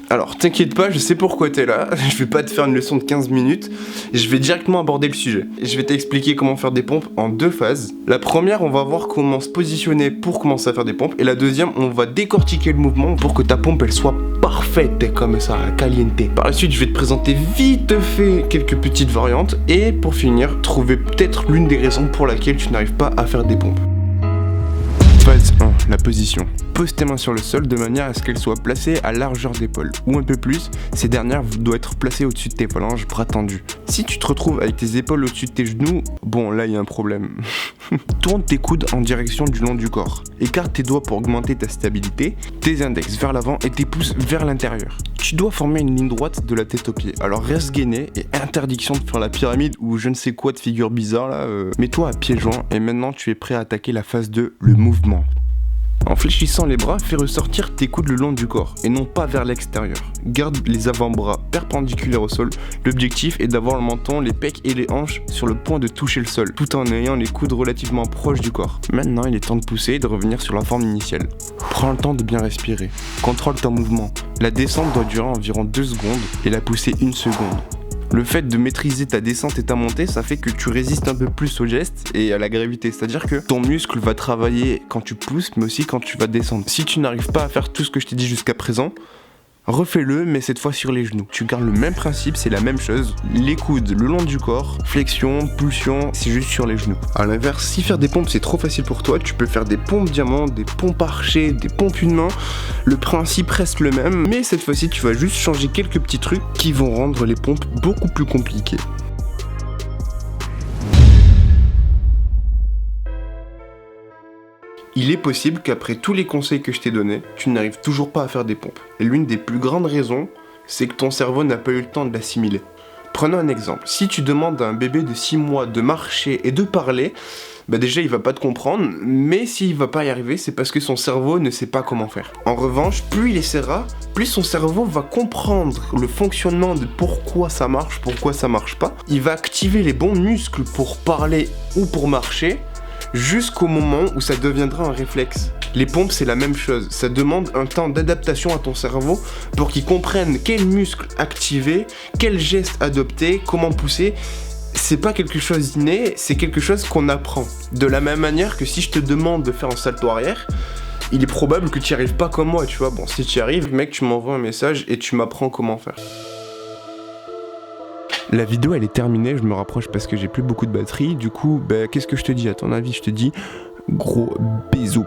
Alors t'inquiète pas, je sais pourquoi t'es là, je vais pas te faire une leçon de 15 minutes, je vais directement aborder le sujet. Je vais t'expliquer comment faire des pompes en 2 phases. La première, on va voir comment se positionner pour commencer à faire des pompes, et la deuxième, on va décortiquer le mouvement pour que ta pompe elle soit parfaite comme ça, caliente. Par la suite, je vais te présenter vite fait quelques petites variantes, et pour finir, trouver peut-être l'une des raisons pour laquelle tu n'arrives pas à faire des pompes. Phase 1, la position. Pose tes mains sur le sol de manière à ce qu'elles soient placées à largeur d'épaule, ou un peu plus, ces dernières doivent être placées au-dessus de tes phalanges, bras tendus. Si tu te retrouves avec tes épaules au-dessus de tes genoux, bon là il y a un problème. Tourne tes coudes en direction du long du corps. Écarte tes doigts pour augmenter ta stabilité, tes index vers l'avant et tes pouces vers l'intérieur. Tu dois former une ligne droite de la tête aux pieds, alors reste gainé et interdiction de faire la pyramide ou je ne sais quoi de figure bizarre là. Mets-toi à pieds joints et maintenant tu es prêt à attaquer la phase 2, le mouvement. En fléchissant les bras, fais ressortir tes coudes le long du corps et non pas vers l'extérieur. Garde les avant-bras perpendiculaires au sol. L'objectif est d'avoir le menton, les pecs et les hanches sur le point de toucher le sol, tout en ayant les coudes relativement proches du corps. Maintenant, il est temps de pousser et de revenir sur la forme initiale. Prends le temps de bien respirer. Contrôle ton mouvement. La descente doit durer environ 2 secondes et la poussée 1 seconde. Le fait de maîtriser ta descente et ta montée, ça fait que tu résistes un peu plus au geste et à la gravité. C'est-à-dire que ton muscle va travailler quand tu pousses, mais aussi quand tu vas descendre. Si tu n'arrives pas à faire tout ce que je t'ai dit jusqu'à présent, refais-le, mais cette fois sur les genoux. Tu gardes le même principe, c'est la même chose. Les coudes le long du corps, flexion, pulsion, c'est juste sur les genoux. A l'inverse, si faire des pompes c'est trop facile pour toi, tu peux faire des pompes diamants, des pompes archers, des pompes une main. Le principe reste le même, mais cette fois-ci tu vas juste changer quelques petits trucs qui vont rendre les pompes beaucoup plus compliquées. Il est possible qu'après tous les conseils que je t'ai donnés, tu n'arrives toujours pas à faire des pompes. Et l'une des plus grandes raisons, c'est que ton cerveau n'a pas eu le temps de l'assimiler. Prenons un exemple. Si tu demandes à un bébé de 6 mois de marcher et de parler, déjà il va pas te comprendre, mais s'il va pas y arriver, c'est parce que son cerveau ne sait pas comment faire. En revanche, plus il essaiera, plus son cerveau va comprendre le fonctionnement de pourquoi ça marche pas. Il va activer les bons muscles pour parler ou pour marcher, jusqu'au moment où ça deviendra un réflexe. Les pompes c'est la même chose, ça demande un temps d'adaptation à ton cerveau pour qu'il comprenne quel muscle activer, quel geste adopter, comment pousser. C'est pas quelque chose d'inné, c'est quelque chose qu'on apprend. De la même manière que si je te demande de faire un salto arrière, il est probable que tu n'y arrives pas comme moi, tu vois. Bon, si tu y arrives, mec, tu m'envoies un message et tu m'apprends comment faire. La vidéo elle est terminée, je me rapproche parce que j'ai plus beaucoup de batterie, du coup qu'est-ce que je te dis à ton avis? Je te dis gros bisous.